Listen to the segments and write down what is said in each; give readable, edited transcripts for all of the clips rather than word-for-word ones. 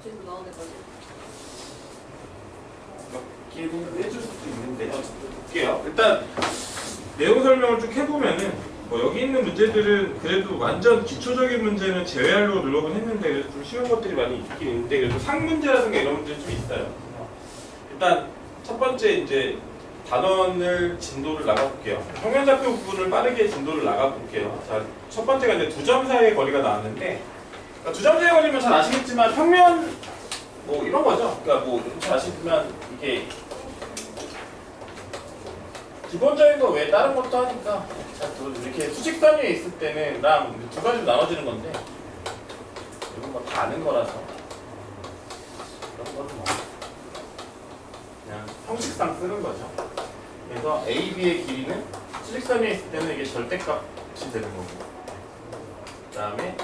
계속 나오는 거지. 몇 개를 해줄 수도 있는데 볼게요. 일단 내용 설명을 쭉 해보면은 뭐 여기 있는 문제들은 그래도 완전 기초적인 문제는 제외하려고 노력은 했는데 그래도 좀 쉬운 것들이 많이 있긴 있는데 그래도 상문제라든가 이런 문제는 좀 있어요. 일단 첫 번째 이제 단원을 진도를 나가볼게요. 평면좌표 부분을 빠르게 진도를 나가볼게요. 자, 첫 번째가 이제 두 점 사이의 거리가 나왔는데 그러니까 두 점 사이의 거리면 잘 아시겠지만 평면 뭐 이런 거죠. 그러니까 뭐 잘 아시지만 이게 기본적인 거 외에 다른 것도 하니까 자, 이렇게 수직 단위에 있을 때는 두 가지로 나눠지는 건데 이런 거 다 아는 거라서 이런 거는 뭐 그냥 형식상 쓰는 거죠. 그래서 AB의 길이는 수직 단위에 있을 때는 이게 절대값이 되는 거고 그 다음에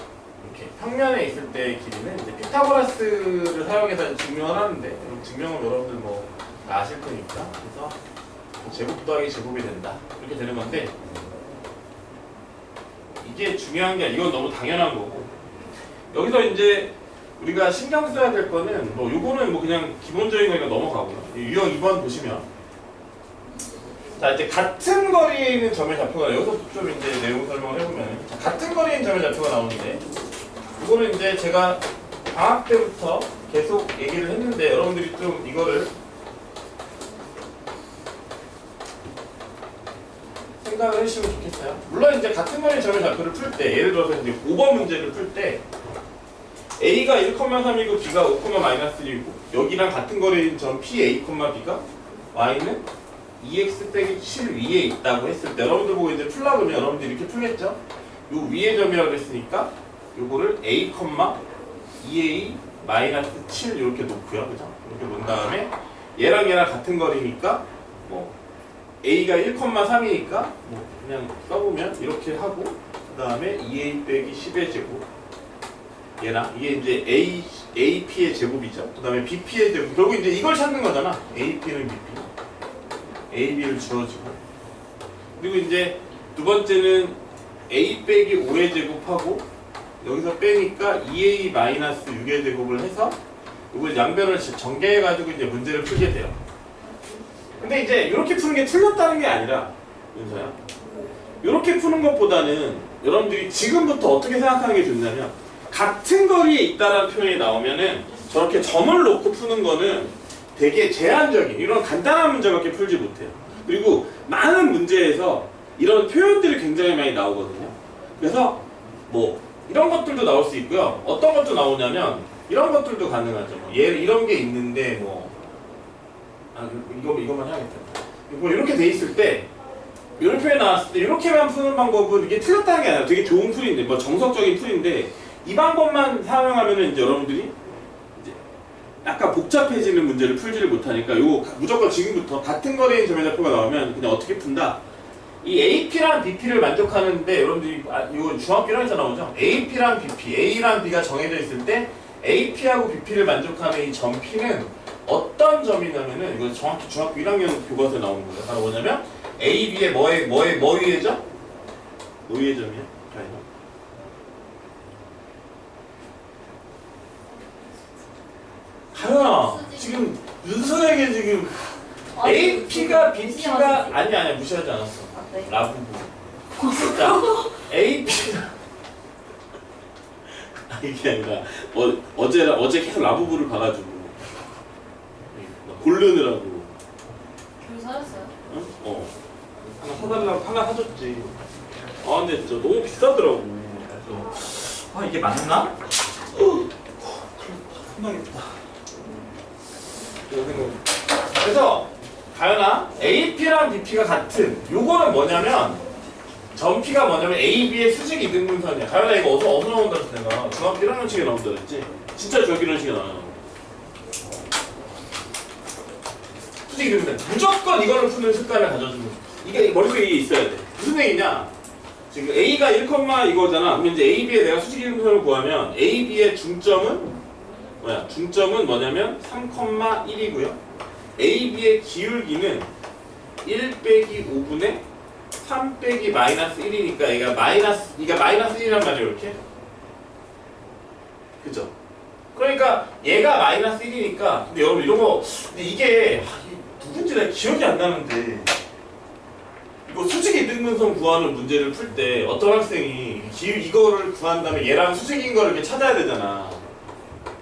이렇게 평면에 있을 때의 길이는 이제 피타고라스를 사용해서 증명을 하는데 증명을 여러분들 뭐 다 아실 테니까 그래서 제곱 더하기 제곱이 된다 이렇게 되는 건데 이게 중요한 게 이건 너무 당연한 거고 여기서 이제 우리가 신경 써야 될 거는 뭐 요거는 뭐 그냥 기본적인 거니까 넘어가고요. 유형 2번 보시면 자 이제 같은 거리에 있는 점의 좌표가 여기서 좀 이제 내용 설명을 해보면 같은 거리에 있는 점의 좌표가 나오는데 이거는 이제 제가 방학 때부터 계속 얘기를 했는데 여러분들이 좀 이거를 생각을 해주시면 좋겠어요. 물론 이제 같은 거리의 점의 좌표를 풀 때 예를 들어서 이제 5번 문제를 풀 때 A가 1,3이고 B가 5,-1이고 여기랑 같은 거리인 점 PA, B가 Y는 2x 빼기 7 위에 있다고 했을 때 여러분들 보고 이제 풀라 그러면 여러분들 이렇게 풀겠죠? 요 위의 점이라고 했으니까 요거를 A, 2A 마이너스 7 이렇게 놓고요. 그죠? 이렇게 놓은 다음에 얘랑 얘랑 같은 거리니까 뭐 A가 1,3이니까 뭐 그냥 써보면 이렇게 하고 그 다음에 2A 빼기 10의 제곱 얘랑 이게 이제 AP의 제곱이죠. 그 다음에 BP의 제곱 결국 이제 이걸 찾는 거잖아. AP는 BP AB를 주어지고 그리고 이제 두 번째는 A 빼기 5의 제곱하고 여기서 빼니까 2A 마이너스 6의 제곱을 해서 이걸 양변을 전개해가지고 이제 문제를 풀게 돼요. 근데 이제 이렇게 푸는 게 틀렸다는 게 아니라 윤서야 이렇게 푸는 것보다는 여러분들이 지금부터 어떻게 생각하는 게 좋냐면 같은 거리에 있다라는 표현이 나오면은 저렇게 점을 놓고 푸는 거는 되게 제한적인 이런 간단한 문제밖에 풀지 못해요. 그리고 많은 문제에서 이런 표현들이 굉장히 많이 나오거든요. 그래서 뭐 이런 것들도 나올 수 있고요. 어떤 것도 나오냐면 이런 것들도 가능하죠. 뭐 이런 게 있는데 뭐 이거만 해야겠다. 뭐 이렇게 돼 있을 때 이런 표현 나왔을 때 이렇게만 푸는 방법은 이게 틀렸다는 게 아니라 되게 좋은 풀인데 뭐 정석적인 풀인데 이 방법만 사용하면은 이제 여러분들이 이제 약간 복잡해지는 문제를 풀지를 못하니까 이거 무조건 지금부터 같은 거리인 점의 좌표가 나오면 그냥 어떻게 푼다. 이 AP랑 BP를 만족하는데 여러분들이 이거 중학교 1학년에서 나오죠. AP랑 BP, A랑 B가 정해져 있을 때 AP하고 BP를 만족하는 이 점 P는 어떤 점이냐면은 이거 정확히 중학교 1학년 교과서에 나오는 거예요. 바로 뭐냐면 A, B의 뭐 위에죠? 뭐 위의 점이야? 가연아 지금 윤선에게 지금 AP가 BP가 아니야 무시하지 않았어. 네. 라부부. 자 AP가 이게 아니라 어제 계속 라부부를 봐가지고 고르느라고. 귤 사셨어요? 응? 하나 사달라고 하나 사줬지. 근데 진짜 너무 비싸더라고. 그래서 이게 맞나? 혼나겠다. 그래서 가연아 AP랑 BP가 같은 요거는 뭐냐면 점 P가 뭐냐면 AB의 수직 이등분선이야. 가연아 이거 어디서 나온다 그랬어 내가 중학교 1학년식에 나온다 그랬지? 진짜 중학교 1학년식에 나와요. 수직 이등분선 무조건 이걸로 푸는 습관을 가져주는 거야. 이게 머릿속에 이게 있어야 돼. 무슨 얘기냐 지금 A가 1, 이거잖아. 그러면 이제 AB에 내가 수직 이등분선을 구하면 AB의 중점은 뭐야? 중점은 뭐냐면 3,1이고요. AB의 기울기는 1 빼기 5분의 3 빼기 마이너스 1이니까 얘가 마이너스 1이란 말이에요. 이렇게. 그죠? 그러니까 얘가 마이너스 1이니까 근데 여러분 이런 거 근데 이게 누군지 내가 기억이 안 나는데 이거 수직 이등분선 구하는 문제를 풀 때 어떤 학생이 이거를 구한 다음에 얘랑 수직인 거를 이렇게 찾아야 되잖아.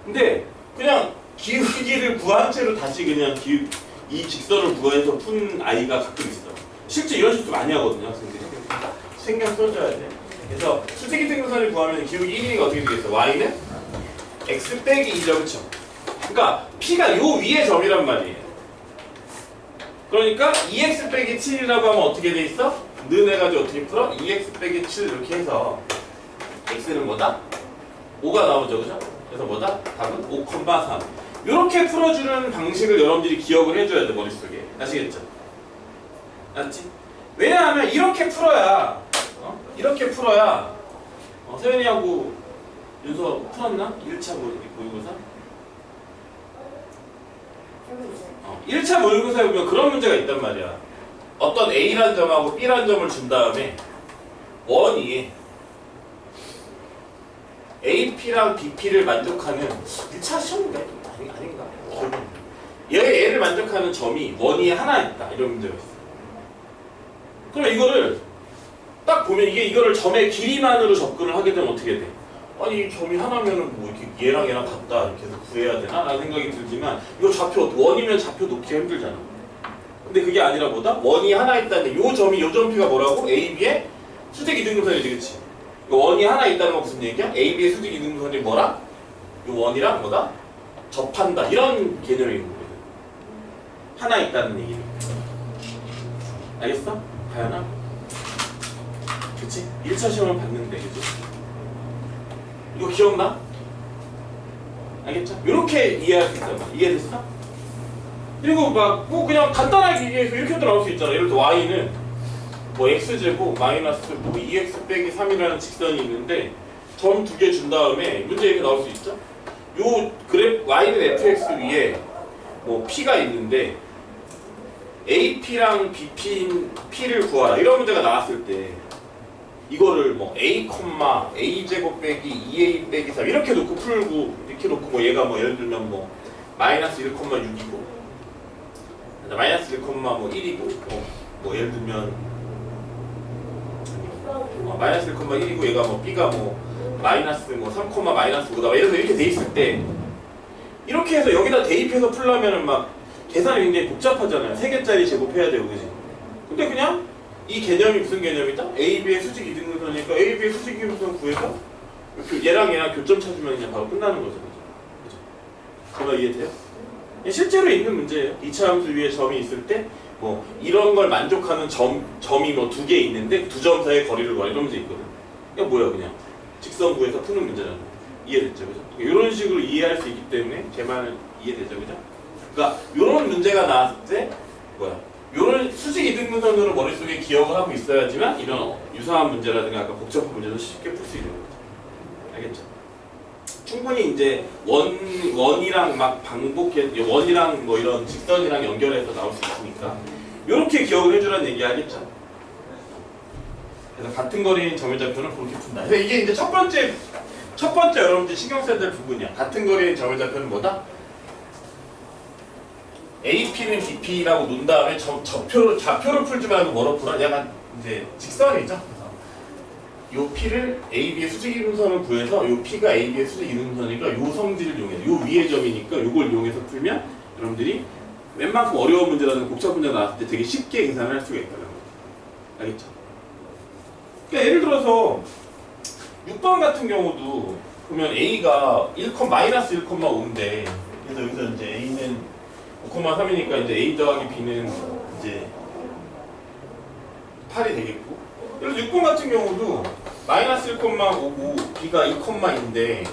근데 그냥 기울기를 구한 채로 다시 그냥 이 직선을 구해서 푼 아이가 가끔 있어. 실제 이런 식도 많이 하거든요, 학생들이. 신경 써줘야 돼. 그래서 수직 이등분선을 구하면 기울기 1이니까 어떻게 되겠어? y는 x 빼기 2죠, 그쵸? 그러니까 p가 요 위에 점이란 말이에요. 그러니까 2x 빼기 7이라고 하면 어떻게 돼 있어? 는 해가지고 어떻게 풀어? 2x 빼기 7 이렇게 해서 x는 뭐다? 5가 나오죠, 그죠? 그래서 뭐다? 답은 5,3. 이렇게 풀어주는 방식을 여러분들이 기억을 해줘야 돼, 머릿속에. 아시겠죠? 알았지? 왜냐하면 이렇게 풀어야 세연이하고 윤서 풀었나? 1차 모의고사? 1차 모의고사에 보면 그런 문제가 있단 말이야. 어떤 A라는 점하고 B라는 점을 준 다음에 원이 AP랑 BP를 만족하는 1차 시험인가? 아닌가? 얘를 만족하는 점이 원이 하나 있다. 이런 문제가 있어. 그럼 이거를 딱 보면 이거를 점의 길이만으로 접근을 하게 되면 어떻게 돼? 아니 이 점이 하나면은 뭐 이렇게 얘랑 같다 이렇게 해서 구해야 되나? 라는 생각이 들지만 이거 좌표 원이면 좌표 놓기가 힘들잖아. 근데 그게 아니라 뭐다? 원이 하나 있다는데 요 점P가 뭐라고? AB의 수직 이등분선이지, 그치? 원이 하나 있다는 건 무슨 얘기야? AB의 수직 이등분선이 뭐라? 요 원이랑 뭐다? 접한다 이런 개념인 거거든. 하나 있다는 얘기를. 알겠어? 가연아? 그치? 1차 시험을 봤는데, 그치? 이거 기억나? 알겠죠? 이렇게 이해할 수 있단 말이야. 이해됐어? 그리고 막 뭐 그냥 간단하게 얘기해서 이렇게도 나올 수 있잖아. 예를 들어 y는 뭐 x제곱 마이너스 뭐 2x 빼기 3이라는 직선이 있는데 점 두 개 준 다음에 문제 이렇게 나올 수 있죠? 요 y는 fx 위에 뭐 p가 있는데 AP랑 BP를 구하라 이런 문제가 나왔을 때 이거를 뭐 a, a제곱 빼기 2a 빼기 3 이렇게 놓고 풀고 이렇게 놓고 뭐 얘가 뭐 예를 들면 뭐 마이너스 1,6이고 마이너스 1,1이고 뭐 예를 들면 마이너스 1,1이고 얘가 뭐 b가 뭐 마이너스 뭐 3, 마이너스 5다 예를 들어 이렇게 돼 있을 때 이렇게 해서 여기다 대입해서 풀려면은 막 계산이 굉장히 복잡하잖아요. 3개짜리 제곱해야 되고 그지? 근데 그냥 이 개념이 무슨 개념이다? AB의 수직 이등분선이니까 AB의 수직 이등분선 구해서 얘랑 교점 찾으면 그냥 바로 끝나는 거죠. 그죠? 그거 이해돼요? 실제로 있는 문제예요. 2차 함수 위에 점이 있을 때 뭐 이런 걸 만족하는 점이 뭐 2개 있는데 두 점 사이의 거리를 구하라 이런 문제 있거든. 이거 뭐야 그냥 직선 구해서 푸는 문제잖아. 이해됐죠? 그죠? 이런 식으로 이해할 수 있기 때문에 제 말은 이해되죠? 그죠? 그러니까 이런 문제가 나왔을 때 이런 수직 이등분선으로 머릿속에 기억을 하고 있어야지만 이런 유사한 문제라든가 아까 복잡한 문제도 쉽게 풀 수 있는 거죠. 알겠죠? 충분히 이제 원이랑 막 원이랑 뭐 이런 직선이랑 연결해서 나올 수 있으니까 이렇게 기억을 해주라는 얘기 알겠죠? 그래서 같은 거리인 점의 좌표는 그렇게 푼다. 그래서 이게 이제 첫 번째 여러분들 신경 써야 될 부분이야. 같은 거리인 점의 좌표는 뭐다? AP는 BP라고 놓은 다음에 좌표를 풀지 말고 뭐로 풀어? 약간 이제 직선이죠. 요 P를 AB의 수직 이등분선을 구해서 요 P가 AB의 수직 이등분선이니까 요 성질을 이용해서 요 위의 점이니까 요걸 이용해서 풀면 여러분들이 웬만큼 어려운 문제라든 복잡한 문제가 나왔을 때 되게 쉽게 계산을 할 수가 있다는 거예요. 알겠죠? 그러니까 예를 들어서 6번 같은 경우도 보면 A가 마이너스 1,5인데 그래서 여기서 이제 A는 5,3이니까 이제 A 더하기 B는 이제 8이 되겠고 그래서 6번 같은 경우도 마이너스 1,5고 B가 2,인데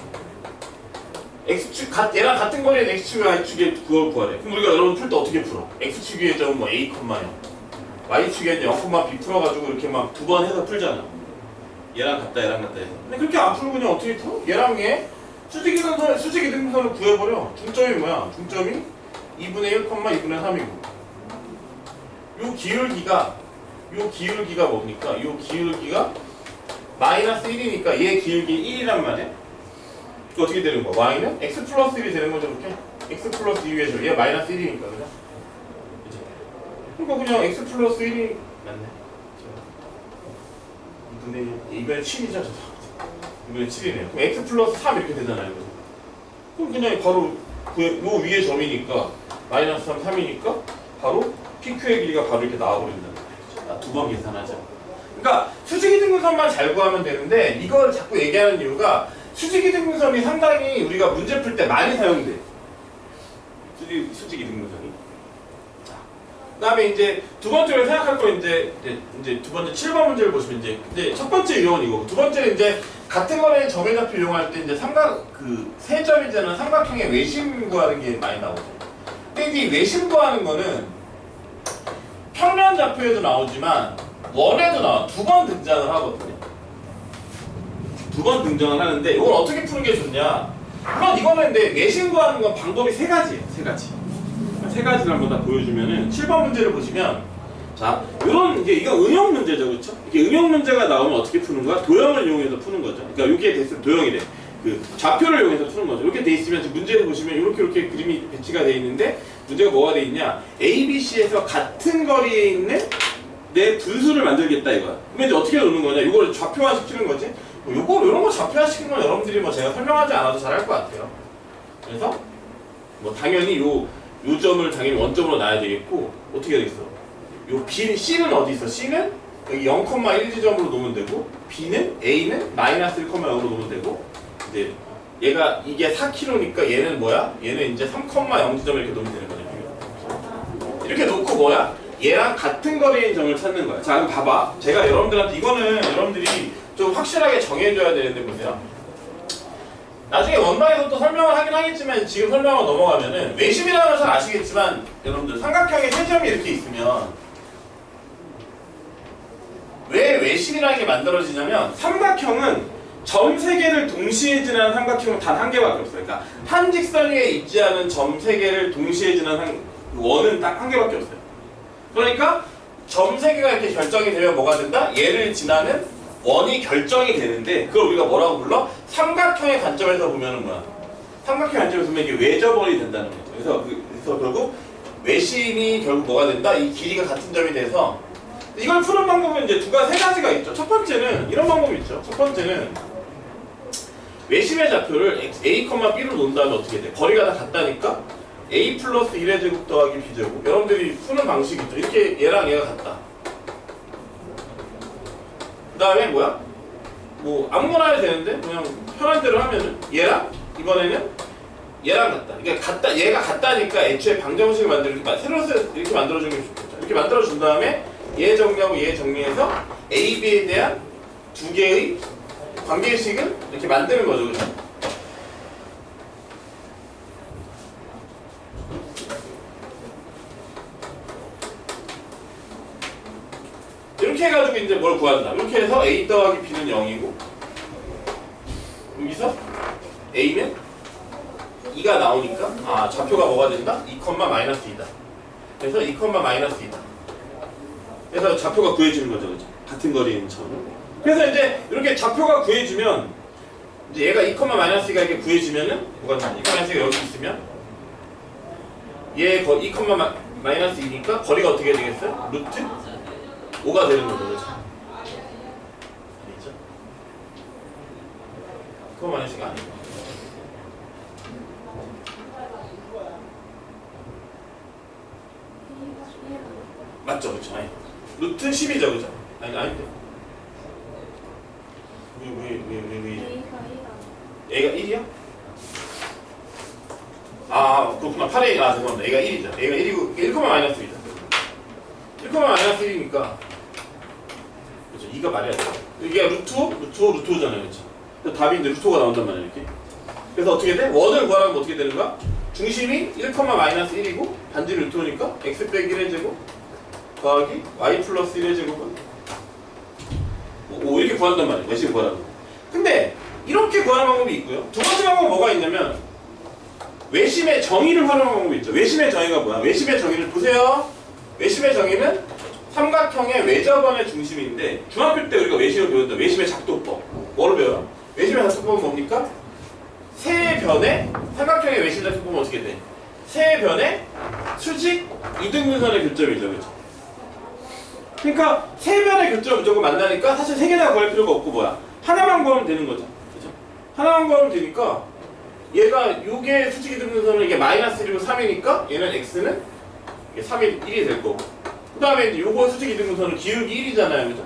X축, 얘랑 같은 거리인 X축과 Y축의 그걸 구하래. 그럼 우리가 여러분 풀 때 어떻게 풀어? X축의 점은 뭐 A, 0 Y축의 0,B 풀어가지고 이렇게 막 두 번 해서 풀잖아. 얘랑 같다 해서. 근데 그렇게 안 풀고 그냥 어떻게 풀어? 얘랑 얘 수직 이등분선을 구해버려. 중점이 뭐야? 중점이 2분의 1, 2분의 3이고 요 기울기가 뭡니까? 요 기울기가 마이너스 1이니까 얘 기울기 1이란 말이야. 그 어떻게 되는 거야? y는 x 플러스 1이 되는 거죠, 이렇게? x 플러스 2의 제곱. 얘 마이너스 1이니까, 그죠? 그죠? 그러니까 그냥 x 플러스 1이 맞네. 근데 이번에 7이죠, 저도. 이번에 7이네요. 그럼 x 플러스 3 이렇게 되잖아요, 그죠? 그럼 그냥 바로 요 위에 점이니까 마이너스 3, 3이니까 바로 PQ의 길이가 바로 이렇게 나와버린다는 거죠. 두 번 계산하죠. 그러니까 수직이등분선만 잘 구하면 되는데 이걸 자꾸 얘기하는 이유가 수직이등분선이 상당히 우리가 문제 풀 때 많이 사용돼. 수직이등분선이. 그 다음에 이제 두 번째로 생각할 거 이제 두 번째 7번 문제를 보시면 이제 첫 번째 유형은 이거고 두 번째는 이제 같은 거래인 점의 좌표 이용할 때 이제 세 점이잖아. 삼각형의 외심 구하는 게 많이 나오죠. 근데 이 외심 구하는 거는 평면 좌표에도 나오지만 원에도 나와. 두 번 등장을 하거든요. 두 번 등장을 하는데 이걸 어떻게 푸는 게 좋냐? 물론 이거는 근데 외심 구하는 건 방법이 세 가지예요. 세 가지. 세 가지를 한번 다 보여주면은 7번 문제를 보시면 자, 이거 응용 문제죠, 그렇죠? 이게 응용 문제가 나오면 어떻게 푸는 거야? 도형을 이용해서 푸는 거죠. 그러니까 여기에 됐으면 도형이래. 그 좌표를 이용해서 푸는 거죠. 이렇게 돼 있으면 지금 문제를 보시면 이렇게 그림이 배치가 돼 있는데 문제가 뭐가 돼 있냐? A, B, C에서 같은 거리에 있는 내 분수를 만들겠다 이거야. 그럼 이제 어떻게 놓는 거냐? 이걸 좌표화 시키는 거지. 이런 거 좌표화 시키는 건 여러분들이 제가 설명하지 않아도 잘 할 것 같아요. 그래서 당연히 요 점을 당연히 원점으로 놔야 되겠고 어떻게 되겠어? 요 C는 어디 있어? C는 여기 0,1 지점으로 놓으면 되고 B는 A는 마이너스 1,0으로 놓으면 되고 이제 얘가 이게 4km니까 얘는 뭐야? 얘는 이제 3,0 지점 이렇게 놓으면 되는 거죠. 이렇게 놓고 뭐야? 얘랑 같은 거리인 점을 찾는 거야. 자, 그럼 봐봐. 제가 여러분들한테 이거는 여러분들이 좀 확실하게 정해줘야 되는데 보세요. 나중에 원방에서 또 설명을 하긴 하겠지만 지금 설명을 넘어가면은 외심이라는 걸 잘 아시겠지만 여러분들 삼각형에 세 점이 이렇게 있으면 왜 외심이라는 게 만들어지냐면 삼각형은 점 세 개를 동시에 지나는 삼각형은 단 한 개밖에 없어요. 그러니까 한 직선 위에 있지 않은 점 세 개를 동시에 지나는 원은 딱 한 개밖에 없어요. 그러니까 점 세 개가 이렇게 결정이 되면 뭐가 된다? 얘를 지나는 원이 결정이 되는데 그걸 우리가 뭐라고 불러? 삼각형의 관점에서 보면은 뭐야? 삼각형의 관점에서 보면 이게 외접원이 된다는 거죠. 그래서 결국 외심이 결국 뭐가 된다? 이 길이가 같은 점이 돼서 이걸 푸는 방법은 이제 세 가지가 있죠. 첫 번째는 이런 방법이 있죠. 첫 번째는 외심의 좌표를 A, B로 놓은 다음에 어떻게 돼? 거리가 다 같다니까 A 플러스 1의 제곱 더하기 B제곱. 여러분들이 푸는 방식이 있죠. 이렇게 얘랑 얘가 같다. 그 다음에 뭐야? 아무거나 해도 되는데 그냥 편한 대로 하면은 얘랑 이번에는 얘랑 같다. 그러니까 얘가 같다니까 애초에 방정식을 새로 이렇게 만들어주는 게 좋겠죠. 이렇게 만들어준 다음에 얘 정리하고 얘 정리해서 A, B에 대한 두 개의 관계식을 이렇게 만드는 거죠. 그죠? 이렇게 해가지고 이제 뭘 구한다. 이렇게 해서 A 더하기 B는 0이고 여기서 A는 2가 나오니까 좌표가 뭐가 된다? 2, 마이너스 2다. 그래서 2, 마이너스 2다. 그래서 좌표가 구해지는 거죠, 그죠? 같은 거리에 있는 점을. 그래서 이제 이렇게 좌표가 구해지면 이제 얘가 2, 마이너스 2가 이렇게 구해지면은 뭐가 되냐? 2, 마이너스 2가 여기 있으면 얘 2, 마이너스 2니까 거리가 어떻게 되겠어요? 루트 5가 되는 거죠, 그죠? 아니죠? 2, 마이너스 2가 아니고. 맞죠, 그쵸? 아니. 루트 10이죠, 그죠? 아닌데. 왜? 얘가 1이야? 그렇구나. 8에, 죄송합니다. 얘가 1이죠. 얘가 1이고, 1, 마이너스 1이다. 1, 마이너스 1이니까. 그죠? 2가 말해야 돼요. 이게 루트 5? 루트 5잖아요, 그쵸? 그래서 답이 이제 루트 5가 나온단 말이에요, 이렇게. 그래서 어떻게 돼? 원을 구하라면 어떻게 되는가? 중심이 1, 마이너스 1이고, 반지 루트 5니까, x 빼기 1의 제곱, 더하기 y 플러스 1의 제곱은 이렇게 구한단 말이에요. 외심 구하라고. 근데 이렇게 구하는 방법이 있고요. 두 번째 방법은 뭐가 있냐면 외심의 정의를 활용하는 방법이 있죠. 외심의 정의가 뭐야? 외심의 정의를 보세요. 외심의 정의는 삼각형의 외접원의 중심인데 중학교 때 우리가 외심을 배웠다. 외심의 작도법. 뭐를 배워요? 외심의 작도법은 뭡니까? 세 변의 삼각형의 외심 좌표 보면 어떻게 돼? 세 변의 수직 이등분선의 교점이죠, 그죠? 그러니까 세 변의 교점 무조건 만나니까 사실 세 개 다 구할 필요가 없고 뭐야? 하나만 구하면 되는 거죠, 그죠? 하나만 구하면 되니까 얘가 요게 수직 이등분선은 이게 마이너스 1이고 3이니까 얘는 x는 이게 3이 1이 될 거고. 그 다음에 이제 요거 수직 이등분선은 기울기 1이잖아요, 그죠?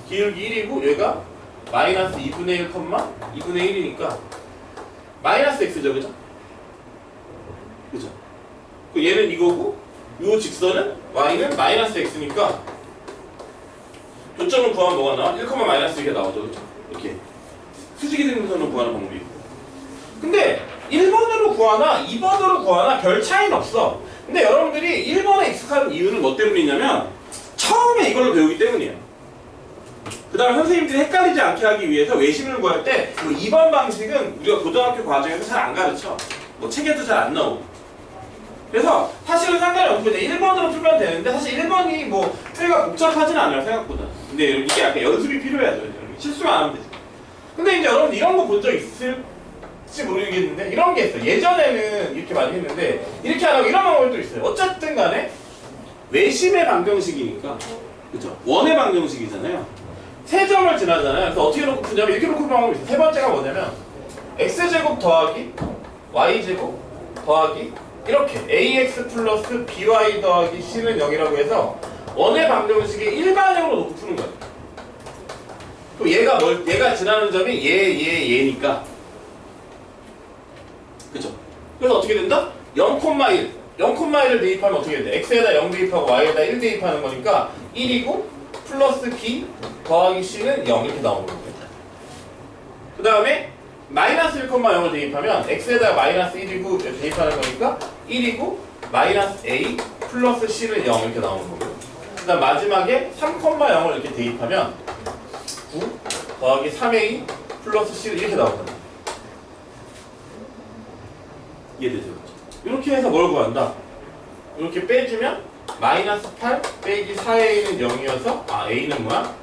기울기 1이고 얘가 마이너스 2분의 1, 2분의 1이니까 마이너스 x죠, 그죠? 그죠? 그 얘는 이거고 요 직선은 y는 마이너스 x니까 교점을 구하면 뭐가 나와? 1, 마이너스 이게 나오죠, 그죠? 이렇게 수직이 되는 선을 구하는 방법이 있고. 근데 1번으로 구하나 2번으로 구하나 별 차이는 없어. 근데 여러분들이 1번에 익숙한 이유는 뭐 때문이냐면 처음에 이걸로 배우기 때문이에요. 그 다음에 선생님들이 헷갈리지 않게 하기 위해서 외심을 구할 때 2번 방식은 우리가 고등학교 과정에서 잘 안 가르쳐. 뭐 책에도 잘 안 나오고. 그래서 사실은 상관이 없고 1번으로 풀면 되는데 사실 1번이 뭐 풀이가 복잡하진 않아요, 생각보다. 근데 이게 약간 연습이 필요해야죠. 실수만 안 하면 되지. 근데 이제 여러분 이런 거 본 적 있을지 모르겠는데 이런 게 있어요. 예전에는 이렇게 많이 했는데 이렇게 안 하고 이런 방법이 또 있어요. 어쨌든 간에 외심의 방정식이니까 그죠? 원의 방정식이잖아요. 세 점을 지나잖아요. 그래서 어떻게 놓고 푸냐면 이렇게 놓고 푸는 방법이 있어요. 세 번째가 뭐냐면 x제곱 더하기 y제곱 더하기 이렇게 ax 플러스 by 더하기 c는 0이라고 해서 원의 방정식의 일반형으로 놓고 푸는 거예요. 그럼 얘가 지나는 점이 얘니까 그죠? 그래서 어떻게 된다? 0,1 0,1을 대입하면 어떻게 돼? x에다 0 대입하고 y에다 1 대입하는 거니까 1이고 플러스 b 더하기 c는 0 이렇게 나오는 거예요. 그 다음에 마이너스 1,0을 대입하면 x에다 마이너스 1이고 대입하는 거니까 1이고 마이너스 a 플러스 c는 0 이렇게 나오는 거고요. 그 다음 마지막에 3,0을 이렇게 대입하면 9 더하기 3a 플러스 c는 이렇게 나오잖아요. 이해되죠? 이렇게 해서 뭘 구한다? 이렇게 빼주면 마이너스 8 빼기 4a는 0이어서 a는 뭐야?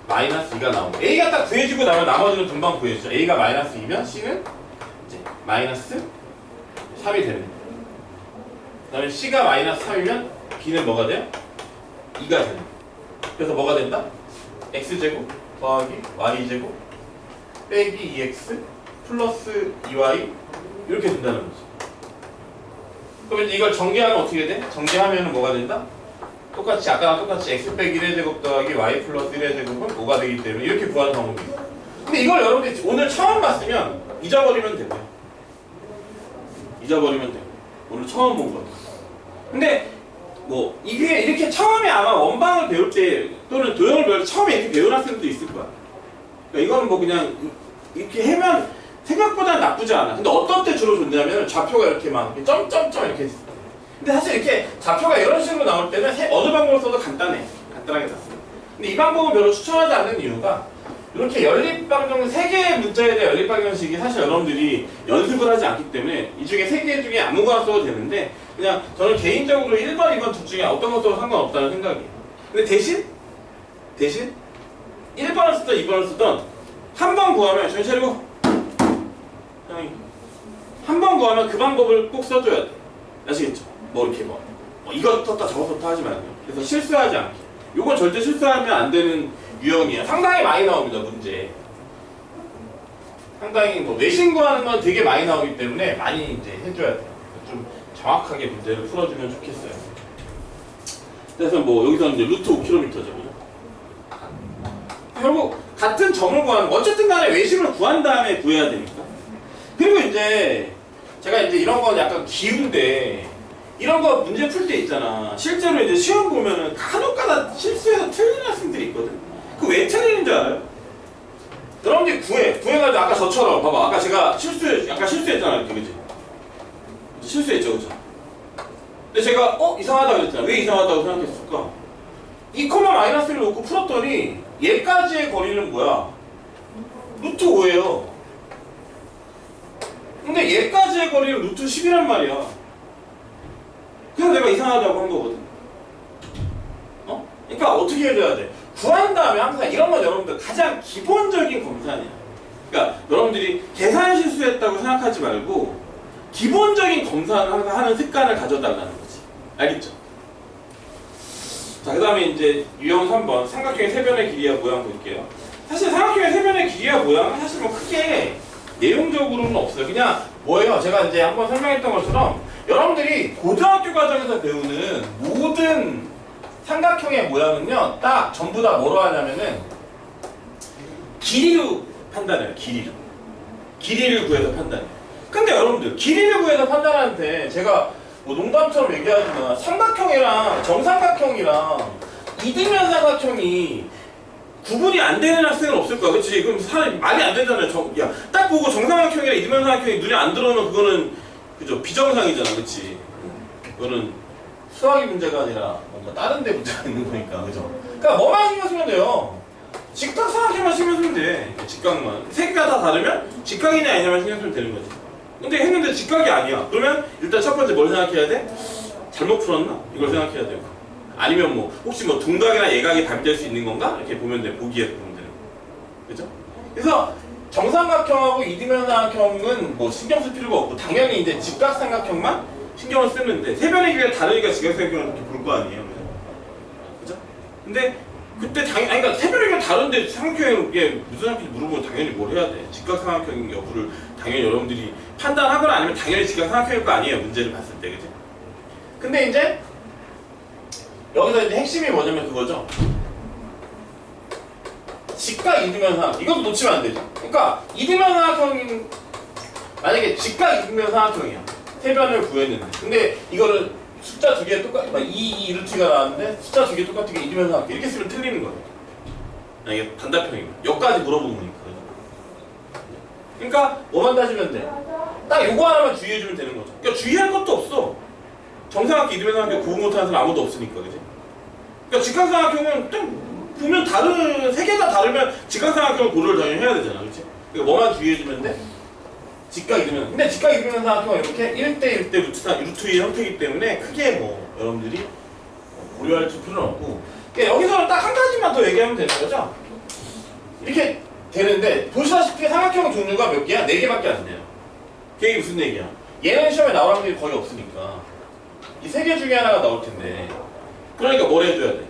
마이너스 2가 나오고 a가 딱 구해지고 나면 나머지는 금방 구해지죠. a가 마이너스 2면 c는 이제 마이너스 3이 되는 거예요. 그 다음에 c가 마이너스 3이면 b는 뭐가 돼요? 2가 되는 거예요. 그래서 뭐가 된다? x제곱 더하기 y제곱 빼기 2x 플러스 2y 이렇게 된다는 거죠. 그럼 이제 이걸 정리하면 어떻게 돼? 정리하면 뭐가 된다? 똑같이 아까랑 똑같이 x 빼기 1의 제곱 더하기 y 플러스 1의 제곱은 5가 되기 때문에 이렇게 구하는 방법이 있어요. 근데 이걸 여러분들이 오늘 처음 봤으면 잊어버리면 되고요. 잊어버리면 되고 오늘 처음 본 거예요. 근데 뭐 이게 이렇게 처음에 아마 원방을 배울 때 또는 도형을 배울 때 처음에 이렇게 배운 학생도 있을 거야. 그러니까 이거는 뭐 그냥 이렇게 하면 생각보다 나쁘지 않아. 근데 어떤 때 주로 좋냐면 좌표가 이렇게 막 점점점 이렇게 있어. 근데 사실 이렇게 좌표가 이런 식으로 나올 때는 어느 방법을 써도 간단하게 났습니다. 근데 이 방법은 별로 추천하지 않는 이유가 이렇게 연립방정 3개의 문자에 대한 연립방정식이 사실 여러분들이 연습을 하지 않기 때문에 이 중에 3개 중에 아무거나 써도 되는데 그냥 저는 개인적으로 1번, 2번 둘 중에 어떤 거 써도 상관없다는 생각이에요. 근데 대신 1번을 쓰던 2번을 쓰던 한 번 구하면 정신 차리고 한 번 구하면 그 방법을 꼭 써줘야 돼. 아시겠죠? 뭐 이렇게 뭐 이것 썼다 저것 썼다 하지 말고요. 그래서 실수하지 않게. 요건 절대 실수하면 안 되는 유형이에요. 상당히 많이 나옵니다, 문제. 상당히 뭐 외신 구하는 건 되게 많이 나오기 때문에 많이 이제 해줘야 돼요. 좀 정확하게 문제를 풀어주면 좋겠어요. 그래서 뭐 여기서는 이제 루트 5km죠. 결국 같은 점을 구하는 거 어쨌든 간에 외심을 구한 다음에 구해야 되니까. 그리고 이제 제가 이제 이런 건 약간 기운데 이런 거 문제 풀 때 있잖아. 실제로 이제 시험 보면은 간혹가다 실수해서 틀리는 학생들이 있거든. 그 왜 틀리는 줄 알아요? 여러분들이 구해가지고 아까 저처럼 봐봐. 아까 제가 실수했잖아요, 이렇게 그지? 실수했죠, 그죠? 근데 제가 이상하다 그랬잖아. 왜 이상하다고 생각했을까? 2,-를 놓고 풀었더니 얘까지의 거리는 뭐야? 루트 5예요. 근데 얘까지의 거리는 루트 10이란 말이야. 그래서 내가 이상하다고 한 거거든. 그러니까 어떻게 해줘야 돼? 구한 다음에 항상 이런 건 여러분들 가장 기본적인 검사 아니야. 그러니까 여러분들이 계산 실수했다고 생각하지 말고 기본적인 검사를 항상 하는 습관을 가져달라는 거지. 알겠죠? 자, 그 다음에 이제 유형 3번 삼각형의 세변의 길이와 모양 볼게요. 사실 삼각형의 세변의 길이와 모양은 사실 뭐 크게 내용적으로는 없어요. 그냥 뭐예요? 제가 이제 한번 설명했던 것처럼 여러분들이 고등학교 과정에서 배우는 모든 삼각형의 모양은요, 딱 전부 다 뭐로 하냐면은 길이로 판단해요. 길이를 구해서 판단해요. 근데 여러분들 길이를 구해서 판단하는데 제가 뭐 농담처럼 얘기하지만 삼각형이랑 정삼각형이랑 이등변 삼각형이 구분이 안 되는 학생은 없을 거야. 그치? 그럼 사람이 말이 안 되잖아요. 야, 딱 보고 정삼각형이랑 이등변 삼각형이 눈에 안 들어오면 그거는 그죠? 비정상이잖아. 그치? 그거는 수학이 문제가 아니라 뭔가 다른 데 문제가 있는 거니까. 그죠? 그러니까 뭐만 신경 쓰면 돼요. 직각 삼각형만 신경 쓰면 돼. 직각만. 세 개가 다 다르면 직각이냐 아니냐만 신경 쓰면 되는 거지. 근데 했는데 직각이 아니야. 그러면 일단 첫 번째 뭘 생각해야 돼? 잘못 풀었나? 이걸 생각해야 돼요. 아니면 뭐 혹시 뭐 둔각이나 예각이 답될 수 있는 건가? 이렇게 보면 돼. 보기에 보면 되는 거. 그죠? 그래서 정삼각형하고 이등변 삼각형은 뭐 신경 쓸 필요가 없고 당연히 이제 직각 삼각형만 신경을 쓰는데 세변의 길이가 다르니까 직각 삼각형을 이렇게 볼 거 아니에요. 그죠? 근데 그때 당연히 아니 그러니까 세변의 길이가 다른데 삼각형이 이게 무슨 삼각형인지 물어보면 당연히 뭘 해야 돼. 직각 삼각형 여부를 당연히 여러분들이 판단하거나 아니면 당연히 직각 삼각형일 거 아니에요. 문제를 봤을 때. 그죠? 근데 이제 여기서 이제 핵심이 뭐냐면 그거죠. 직각 이등변 삼각형. 이것도 놓치면 안 되죠. 그러니까 이등변 삼각형인 만약에 직각 이등변 삼각형이야. 세변을 구했는데. 근데 이거를 숫자 두 개 똑같, 2 루트가 나왔는데 숫자 두 개 똑같은 게 이등변 삼각형. 이렇게 쓰면 틀리는 거예요. 이게 단답형이고. 여기까지 물어본 거니까. 그러니까 뭐만 따지면 돼. 딱 요거 하나만 주의해주면 되는 거죠. 그러니까 주의할 것도 없어. 정삼각형 이등변 삼각형 구분 못하는 사람 아무도 없으니까. 그지? 그러니까 직각삼각형은 좀 보면 세 개 다 다르면 직각삼각형을 고려를 당연히 해야 되잖아. 그치? 그러니까 뭐만 주의해주면 돼? 직각 이등변. 근데 직각 이등변 삼각형은 이렇게 1대 1대 루트의 형태이기 때문에 크게 뭐 여러분들이 고려할 필요는 없고 그러니까 여기서는 딱 한 가지만 더 얘기하면 되는 거죠? 이렇게 되는데 보시다시피 삼각형 종류가 몇 개야? 4개밖에 안 돼요. 그게 무슨 얘기야? 얘는 시험에 나올 확률이 거의 없으니까 이 3개 중에 하나가 나올 텐데 그러니까 뭘 해줘야 돼?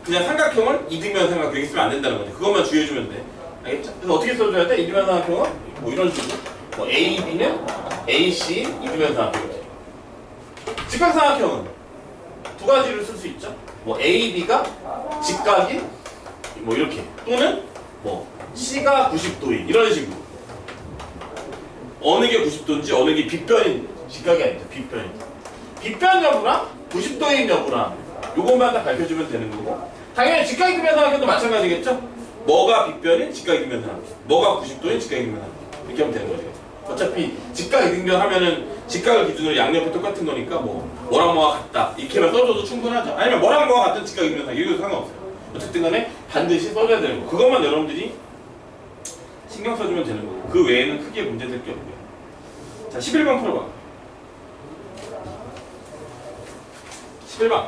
그냥 삼각형을 이등변 삼각형 여기 쓰면 안 된다는 거지. 그것만 주의해주면 돼. 알겠죠? 그래서 어떻게 써줘야 돼? 이등변 삼각형은 뭐 이런 식으로 뭐 A, B는 AC, 이등변 삼각형 이렇게. 직각 삼각형은 두 가지를 쓸 수 있죠. 뭐 A, B가 직각이 뭐 이렇게 또는 뭐 C가 90도인 이런 식으로 어느 게 90도인지 어느 게 빗변인 직각이 아니죠. 빗변 여부랑 90도인 여부랑 요것만 딱 밝혀주면 되는 거고 당연히 직각 이등변 삼각형도 마찬가지겠죠? 뭐가 빗변인 직각 이등변 삼각형 뭐가 90도인 직각 이등변 삼각형 이렇게 하면 되는 거죠. 어차피 직각 이등변 하면은 직각을 기준으로 양옆이 똑같은 거니까 뭐랑 뭐가 같다 이렇게만 써줘도 충분하죠. 아니면 뭐랑 뭐가 같은 직각 이등변 삼각형 이것도 상관없어요. 어쨌든 간에 반드시 써줘야 되는 거. 그것만 여러분들이 신경 써주면 되는 거고 그 외에는 크게 문제될 게 없고요. 자 11번 풀어봐. 11번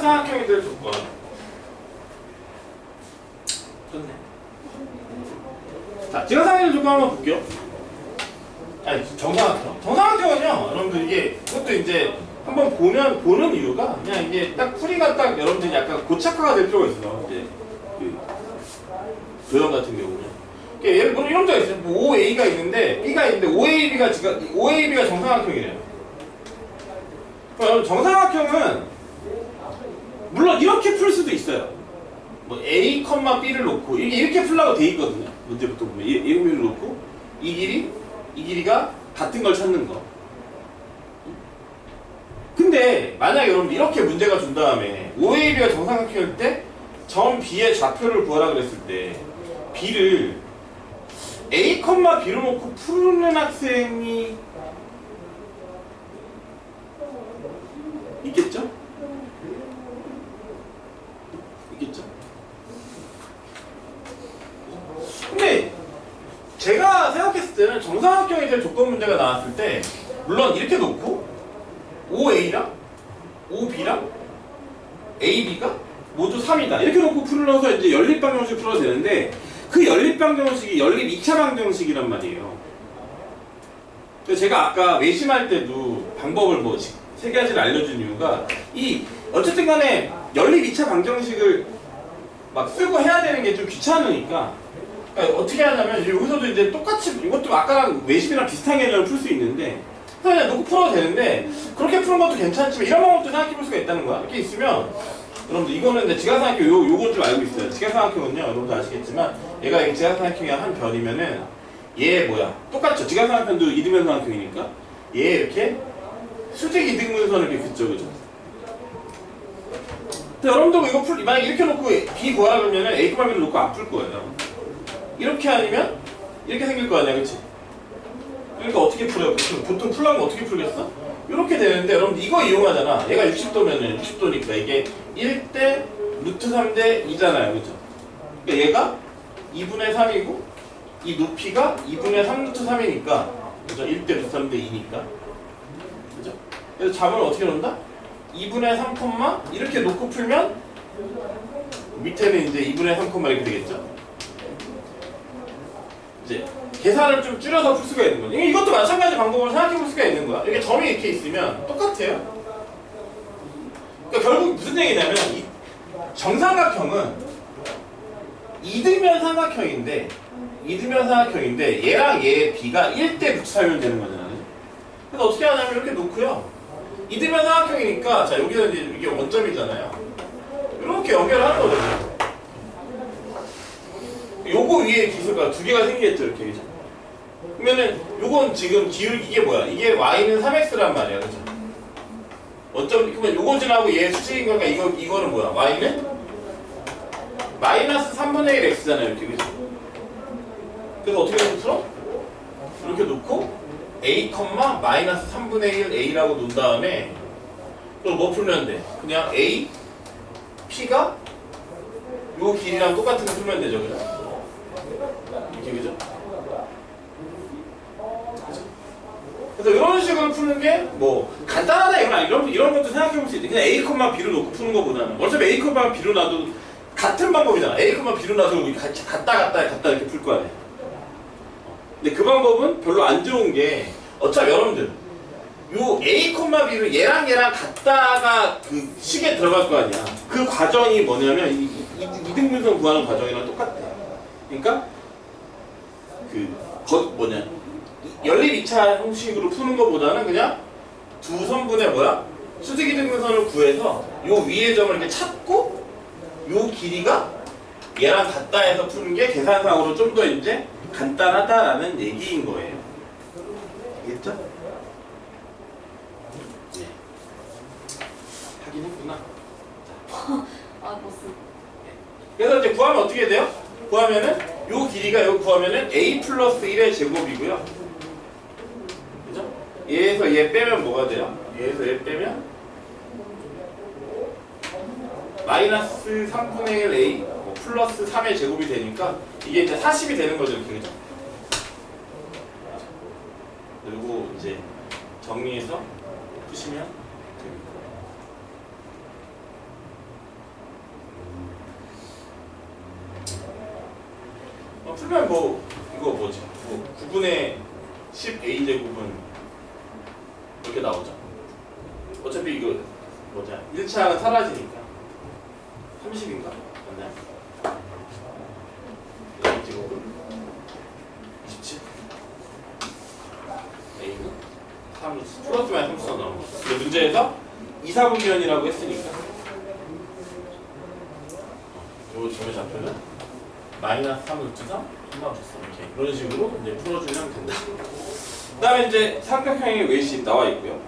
정사각형이 될 조건. 좋네. 자, 지각상의 될 조건 한번 볼게요. 아니, 정사각형. 정사각형은요, 여러분들 이게, 그것도 이제 한번 보는 이유가 그냥 이게 딱 풀이가 딱 여러분들이 약간 고착화가 될 필요가 있어요. 이제, 그, 도형 같은 경우는. 예를 들어 이런 거 있어요. 뭐 OA가 있는데, B가 있는데, OAB가 정사각형이래요. 그럼 정사각형은, 물론 이렇게 풀 수도 있어요. 뭐 A, B를 놓고 이렇게 풀라고 돼 있거든요. 문제부터 보면 A를 놓고 이 길이가 같은 걸 찾는 거. 근데 만약에 여러분 이렇게 문제가 준 다음에 OAB가 정사각형일 때 점 B의 좌표를 구하라 그랬을 때 B를 A, B로 놓고 푸는 학생이 있겠죠? 있겠죠? 근데 제가 생각했을 때는 정사각형이 될 조건 문제가 나왔을 때 물론 이렇게 놓고 OA랑 OB랑 AB가 모두 3이다 이렇게 놓고 풀어서 이제 연립방정식 풀어도 되는데 그 연립방정식이 연립 2차 방정식이란 말이에요. 그래서 제가 아까 외심할 때도 방법을 뭐 세 가지를 알려준 이유가 이 어쨌든 간에 연립 2차 방정식을 막 쓰고 해야 되는 게 좀 귀찮으니까 그러니까 어떻게 하냐면 여기서도 이제 똑같이 이것도 아까랑 외심이랑 비슷한 개념을 풀 수 있는데 그냥 놓고 풀어도 되는데 그렇게 푸는 것도 괜찮지만 이런 방법도 생각해 볼 수가 있다는 거야. 이렇게 있으면 여러분들 이거는 근데 지각삼각형 요건 좀 알고 있어요. 지각삼각형은요 여러분도 아시겠지만 얘가 이게 지각삼각형의 한 변이면은 얘 뭐야 똑같죠. 지각삼각형도 이등변 삼각형이니까 얘 이렇게 수직 이등분선을 이렇게 긋죠, 그죠? 근데 여러분도 이거 만약 이렇게 놓고 B 구하라 그러면은 A, B를 놓고 안 풀 거예요. 이렇게 아니면 이렇게 생길 거 아니야, 그치? 그러니까 어떻게 풀어요? 보통 풀려면 어떻게 풀겠어? 이렇게 되는데 여러분 이거 이용하잖아. 얘가 60도면은 60도니까 이게 1대 루트 3대 2잖아요, 그죠? 그러니까 얘가 2분의 3이고 이 높이가 2분의 3 루트 3이니까 그죠? 1대 루트 3대 2니까 그죠? 그래서 답을 어떻게 놓는다? 2분의 3, 이렇게 놓고 풀면 밑에는 이제 2분의 3, 이렇게 되겠죠? 이제 계산을 좀 줄여서 풀 수가 있는 거죠. 이것도 마찬가지 방법으로 생각해 볼 수가 있는 거야. 이렇게 점이 이렇게 있으면 똑같아요. 그러니까 결국 무슨 얘기냐면 이 정삼각형은 이등변 삼각형인데 얘랑 얘의 B가 1대 붙이면 되는 거잖아요. 그래서 어떻게 하냐면 이렇게 놓고요. 이등변 삼각형이니까 자 여기서 이제 이게 원점이잖아요. 이렇게 연결하는 거죠. 요거 위에 기수가 두 개가 생기겠죠, 이렇게. 그죠? 그러면은 요건 지금 기울기 이게 뭐야? 이게 y는 3x란 말이야, 그죠? 어쩜 그러면 요거 지나고 얘 수직인 거니까 이거는 뭐야? y는 마이너스 3분의 1 x잖아요, 이렇게. 그죠? 그래서 어떻게 풀어? 이렇게 놓고 a, 마이너스 3분의 1 a라고 놓은 다음에 또 뭐 풀면 돼? 그냥 a, p가 요 길이랑 똑같은 거 풀면 되죠, 그죠? 이렇게, 그죠? 그래서 이런 식으로 푸는 게 뭐 간단하다 이건 아니고 이런 것도 생각해 볼 수 있대. 그냥 A, B로 놓고 푸는 것보다는 어차피 A, B로 놔도 같은 방법이잖아. A, B로 놔서 갔다 이렇게 풀 거 아니야. 근데 그 방법은 별로 안 좋은 게 어차피 여러분들 요 A, B를 얘랑 갖다가 그 식에 들어갈 거 아니야. 그 과정이 뭐냐면 이등분선 구하는 과정이랑 똑같아. 그러니까 연립 2차 형식으로 푸는 것보다는 그냥 두 선분의 수직 이등분선을 구해서 요 위의 점을 이렇게 찾고 요 길이가 얘랑 같다 해서 푸는 게 계산상으로 좀 더 이제 간단하다라는 얘기인 거예요. 알겠죠? 네. 하긴 했구나. 아, 보스. 그래서 이제 구하면 어떻게 돼요? 구하면은 요 길이가 요 구하면은 a 플러스 1의 제곱이고요. 그죠? 얘에서 얘 빼면 뭐가 돼요? 얘에서 얘 빼면 마이너스 3분의 1 a 플러스 3의 제곱이 되니까 이게 이제 40이 되는 거죠, 이렇게. 그죠? 그리고 이제 정리해서 푸시면 됩니다. 풀면 뭐 이거 뭐지? 뭐 9분의 10a 제곱은 이렇게 나오죠. 어차피 이거 뭐냐? 1차는 사라지니까 30인가? 맞나요? a 제곱은 27. a는 3 플러스 마이너스 3수가 나온 거죠. 근데 문제에서 2, 4분면이라고 했으니까 요 점의 좌표는 마이너스 3루트 3 이렇게 이런 식으로 이제 풀어주면 된다. 그 다음에 이제 삼각형의 외심 나와 있고요.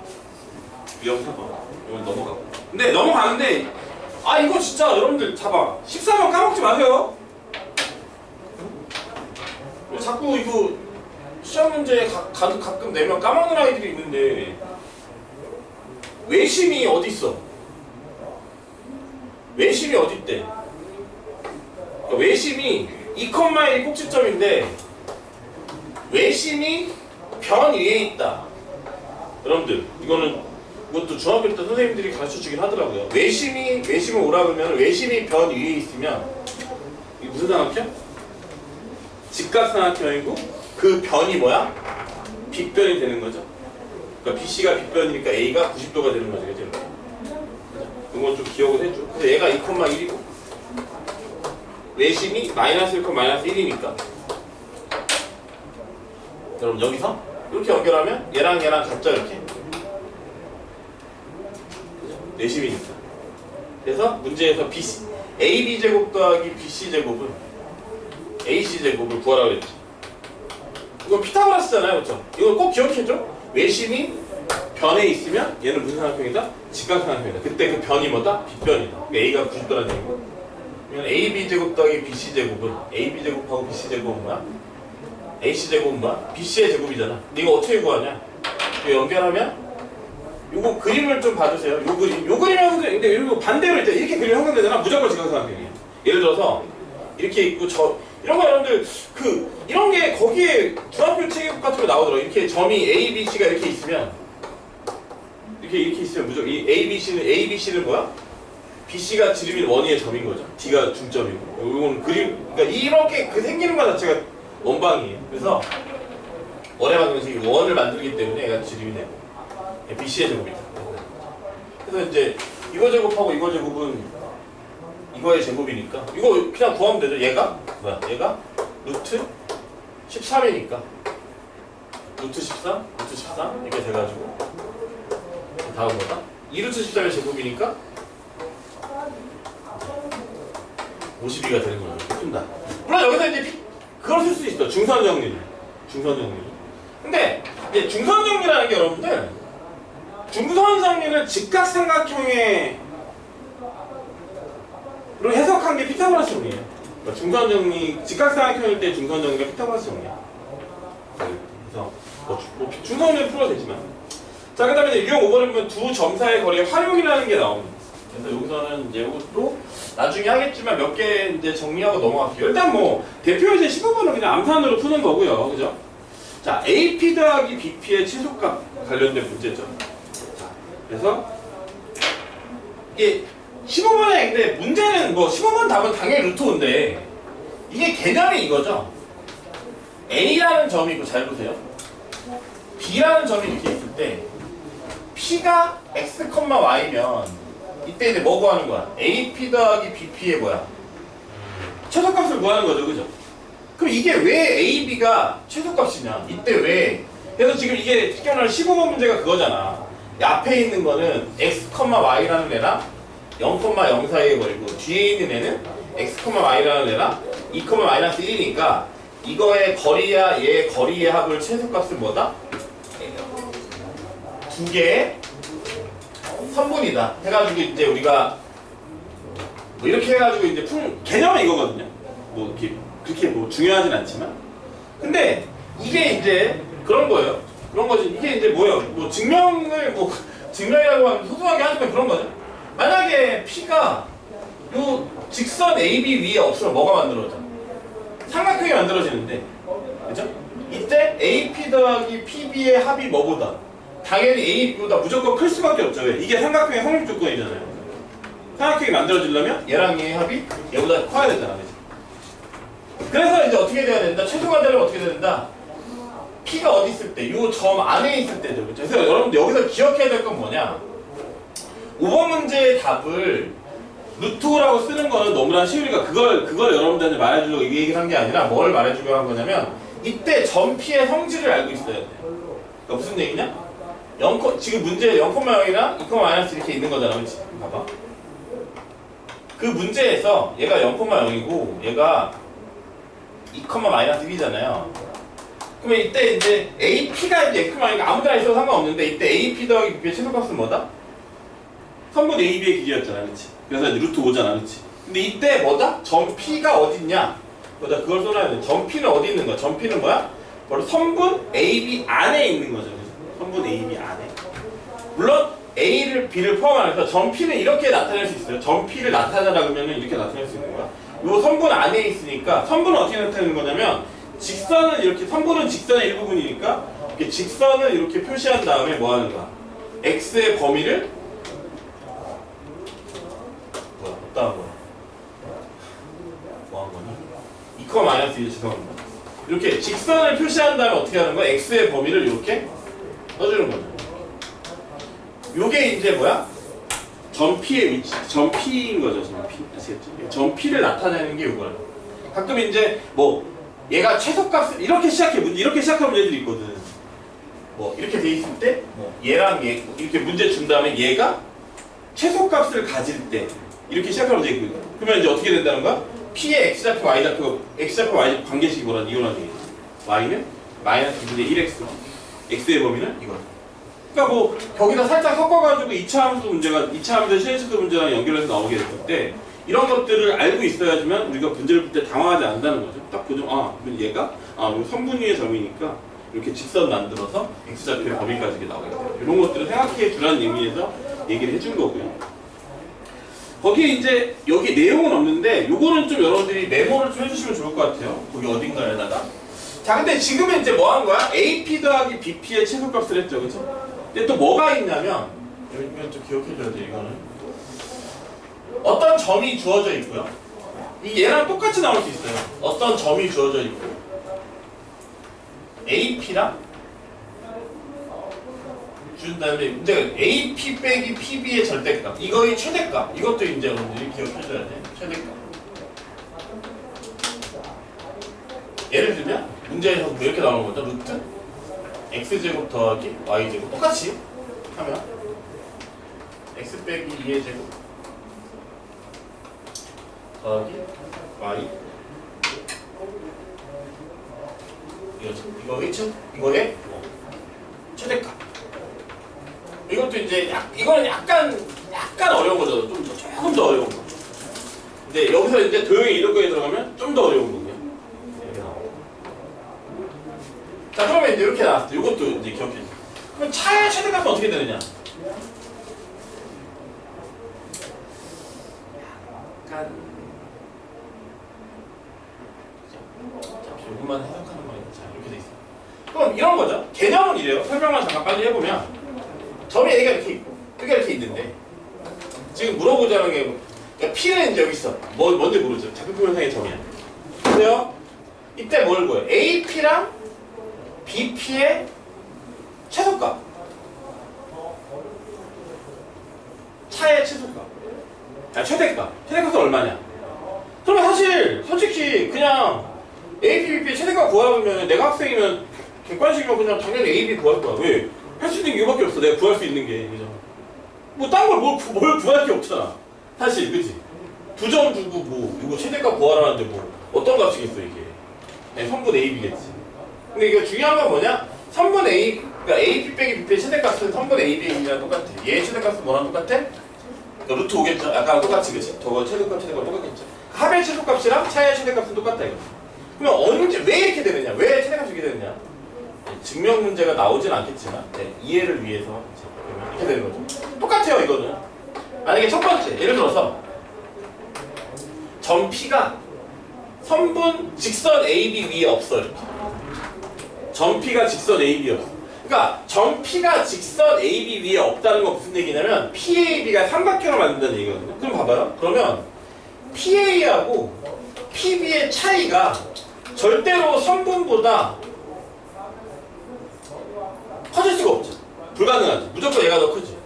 유형 4번 이건 넘어가고. 근데 넘어가는데 아 이거 진짜 여러분들 잡아 14번 까먹지 마세요. 자꾸 이거 시험 문제 가끔 내면 까먹는 아이들이 있는데 외심이 어디 있어? 외심이 어디 있대? 외심이 2,1 꼭지점인데 외심이 변 위에 있다. 여러분들 이것도 중학교 때 선생님들이 가르쳐주긴 하더라고요. 외심을 오라 그러면 외심이 변 위에 있으면 이게 무슨 삼각형? 직각삼각형이고 그 변이 뭐야? 빗변이 되는 거죠. 그러니까 BC가 빗변이니까 A가 90도가 되는 거죠. 그죠? 이건 좀 기억을 해줘. 그래서 얘가 2,1이고 외심이 마이너스 1, 마이너스 1이니까 여러분 여기서 이렇게 연결하면 얘랑 같죠 이렇게 내심이니까. 그래서 문제에서 BC, AB제곱 더하기 BC제곱은 AC제곱을 구하라고 그랬지. 이건 피타고라스잖아요. 그렇죠? 이거 꼭 기억해줘. 외심이 변에 있으면 얘는 무슨 삼각형이다? 직각삼각형이다. 그때 그 변이 뭐다? 빗변이다. 그러니까 A가 90도라는 얘기고 그러면 AB제곱 더하기 BC제곱은 AB제곱하고 BC제곱은 뭐야? AC제곱은 뭐야? BC의 제곱이잖아. 근데 이거 어떻게 구하냐? 이거 연결하면 요거 그림을 좀 봐주세요. 요 그림하고 근데 이거 반대로 이렇게 그림이 형성되잖아. 무조건 직각삼각형이에요. 예를 들어서 이렇게 있고 이런 거 여러분들 이런 게 거기에 중학교 체육 같은 거 나오더라고. 이렇게 점이 A, B, C가 이렇게 있으면 이렇게 있으면 무조건 이 A, B, C는 뭐야? BC가 지름인 원위의 점인 거죠. D가 중점이고. 이건 그러니까 이렇게 생기는 것 자체가 원방이에요. 그래서 원의 방정식이 원을 만들기 때문에 얘가 지름이 되고 BC의 제곱이다. 그래서 이제 이거 제곱하고 이거 제곱은 이거의 제곱이니까 이거 그냥 구하면 되죠. 얘가 뭐야? 얘가 루트 13이니까 루트 13, 루트 13 이렇게 돼가지고 다음 뭐다? 2루트 13의 제곱이니까 52가 되는 거죠. 푼다. 물론 여기서 이제 그걸 쓸 수 있어. 중선 정리를. 근데 이제 중선 정리라는 게 여러분들 중선 정리를 직각삼각형에 로 해석한 게 피타고라스 정리예요. 그러니까 중선 정리, 직각삼각형일 때 중선 정리가 피타고라스 정리야. 그래서 중선 정리는 풀어도 되지만. 자, 그 다음에 유형 5번을 보면 두 점 사이의 거리의 활용이라는 게 나옵니다. 그래서 여기서는 이제 이것도 나중에 하겠지만 몇 개 이제 정리하고 넘어갈게요. 일단 뭐 대표 이제 15번은 그냥 암산으로 푸는 거고요. 그죠? 자, AP 더하기 BP의 최소값 관련된 문제죠. 자, 그래서 이게 15번에 근데 문제는 뭐 15번 답은 당연히 루트 5인데 이게 개념이 이거죠. A라는 점이 있고 잘 보세요. B라는 점이 이렇게 있을 때 P가 X, Y면 이때 이제 뭐 구하는 거야? AP 더하기 BP의 뭐야? 최소값을 구하는 거죠. 그죠? 그럼 이게 왜 AB가 최소값이냐? 이때 왜? 그래서 지금 이게 특히 오늘 15번 문제가 그거잖아. 이 앞에 있는 거는 X, Y라는 애랑 0,0 사이의 거리고 뒤에 있는 애는 X, Y라는 애랑 2,-1이니까 이거의 거리야 얘의 거리의 합을 최소값은 뭐다? 두 개의 선분이다 해가지고 이제 우리가 뭐 이렇게 해가지고 이제 개념은 이거거든요. 뭐 이렇게 그렇게 뭐 중요하진 않지만 근데 이게 이제 그런 거예요. 그런 거지. 이게 이제 뭐예요? 뭐 증명이라고 하면 소소하게 하지만 그런 거죠. 만약에 P가 요 직선 AB 위에 없으면 뭐가 만들어져? 삼각형이 만들어지는데 그죠? 이때 AP 더하기 PB의 합이 뭐보다? 당연히 AB보다 무조건 클 수밖에 없죠. 왜? 이게 삼각형의 성립 조건이잖아요. 삼각형이 만들어지려면 얘랑 얘의 합이 얘보다 커야 되잖아. 그치? 그래서 이제 어떻게 돼야 된다? 최소가 되려면 어떻게 돼야 된다? P가 어디 있을 때? 요 점 안에 있을 때죠. 그렇죠? 그래서 여러분들 여기서 기억해야 될 건 뭐냐? 5번 문제의 답을 루트 5라고 쓰는 거는 너무나 쉬우니까 그걸 여러분들한테 말해주려고 이 얘기를 한 게 아니라 뭘 말해주려고 한 거냐면 이때 점 P의 성질을 알고 있어야 돼요. 그러니까 무슨 얘기냐? 지금 문제에 0,0이랑 2,- 이렇게 있는 거잖아. 그렇지? 봐봐. 그 문제에서 얘가 0,0이고 얘가 2,-1이잖아요. 그러면 이때 이제 AP가 이제 X가 아무 데나 있어도 상관없는데 이때 AP 더하기 BP의 최소값은 뭐다? 선분 AB의 길이였잖아. 그렇지? 그래서 이제 루트 5잖아. 그렇지? 근데 이때 뭐다? 점 P가 어디 있냐? 뭐다? 그걸 써놔야 돼. 점 P는 어디 있는 거야? 점 P는 뭐야? 바로 선분 AB 안에 있는 거죠. 그래서 선분 AB 안에. 물론 A를 B를 포함하면서 점 P는 이렇게 나타낼 수 있어요. 점 P를 나타내라 그러면 이렇게 나타낼 수 있는 거야. 요 선분 안에 있으니까 선분은 어떻게 나타내는 거냐면 직선은 이렇게 선분은 직선의 일부분이니까 이렇게 직선을 이렇게 표시한 다음에 뭐 하는 거야? X의 범위를 뭐야? 어디다 한 거야? 뭐 한 거니? 2,-1 죄송합니다. 이렇게 직선을 표시한 다음에 어떻게 하는 거야? X의 범위를 이렇게 넣어주는 거죠. 요게 이제 뭐야? 점 P의 위치, 점 P인 거죠. 점 P. 아시겠죠? 점 P를 나타내는 게 요거야. 가끔 이제 뭐 얘가 최소값을 이렇게 시작해 문제 이렇게 시작하는 문제들이 있거든. 뭐 이렇게 돼 있을 때 뭐 얘랑 얘 이렇게 문제 준 다음에 얘가 최소값을 가질 때 이렇게 시작하는 문제 있거든. 그러면 이제 어떻게 된다는 거야? P의 X좌표, Y좌표, X좌표, Y 관계식이 뭐라는 이거라는 얘기지. Y는 마이너스 2분의 1X, X의 범위는 이거. 그러니까 뭐 거기다 살짝 섞어가지고 2차 함수 문제가 2차 함수 실수도 문제랑 연결해서 나오게 됐을 때 이런 것들을 알고 있어야지만 우리가 문제를 풀 때 당황하지 않는다는 거죠. 딱 보죠. 그럼 얘가 우리 선분위의 점이니까 이렇게 직선 만들어서 X좌표의 범위까지 이렇게 나오겠다. 이런 것들을 생각해 주라는 의미에서 얘기를 해준 거고요. 거기에 이제 여기 내용은 없는데 요거는 좀 여러분들이 메모를 좀 해주시면 좋을 것 같아요. 거기 어딘가에다가. 자, 근데 지금은 이제 뭐 한 거야? AP 더하기 BP의 최소값을 했죠, 그렇죠? 근데 또 뭐가 있냐면 이건 좀 기억해줘야 돼. 이거는 어떤 점이 주어져 있고요. 이 얘랑 똑같이 나올 수 있어요. 어떤 점이 주어져 있고 AP랑 준 다음에 이제 AP 빼기 PB의 절대값 이거의 최대값 이것도 이제 여러분들이 기억해줘야 돼. 최대값. 예를 들면 문제에서 뭐 이렇게 나오는 거죠. 루트 x제곱 더하기 y제곱 똑같이 하면 x 빼기 2의 제곱 더하기 y 이거죠. 이거의 최대값. 이것도 이제 이거는 약간 어려운 거죠. 조금 더 어려운 거. 근데 여기서 이제 도형이 이런 거에 들어가면 좀 더 어려운 거고요. 자, 그러면 이제 이렇게 나왔을 때 이것도 이제 기억해 주세요. 그럼 차의 최대값은 어떻게 되느냐? 약간 잠시 요것만 해석하는 거니까 자, 이렇게 돼 있어요. 그럼 이런 거죠. 개념은 이래요. 설명만 잠깐 빨리 해보면 점이 여기가 이렇게 있고 여기가 이렇게 있는데 지금 물어보자는 게 그러니까 P는 이제 여기 있어. 뭔지 모르죠. 작품표현상의 점이야. 그래요? 이때 뭘 보여? AP랑 BP의 최소값. 차의 최소값. 최대값. 최대값은 얼마냐? 그러면 솔직히 그냥 AP, BP의 최대값 구하려면 내가 학생이면 객관식이면 그냥 당연히 AB 구할 거야. 왜? 할 수 있는 게 이거밖에 없어. 내가 구할 수 있는 게. 그죠? 뭐 딴 걸 뭘 구할 게 없잖아. 사실, 그치? 2점 주고 뭐 이거 최대값 구하라는데 뭐 어떤 값이겠어 이게. 선분 AB겠지. 근데 이게 중요한 건 뭐냐? 선분 A, 그러니까 AP 빼기 BP의 최대값은 선분 AB랑 똑같아. 얘의 최대값은 뭐랑 똑같아? 그러니까 루트 5겠죠? 아까 똑같이, 그치? 저거 최대값 똑같겠죠? 합의 최소값이랑 차의 최대값은 똑같다 이거. 그러면 왜 이렇게 되느냐? 왜 최대값이 이렇게 되느냐? 증명 문제가 나오진 않겠지만 이해를 위해서 이렇게 되는 거죠. 똑같아요 이거는. 만약에 첫 번째 예를 들어서 점 P가 선분 직선 AB 위에 없어 이렇게. 점 P가 직선 AB 없어. 그러니까 점 P가 직선 AB 위에 없다는 건 무슨 얘기냐면 PAB가 삼각형을 만든다는 얘기거든요. 그럼 봐봐요. 그러면 PA하고 PB의 차이가 절대로 선분보다 커질 수가 없죠. 불가능하죠. 무조건 얘가 더 크지.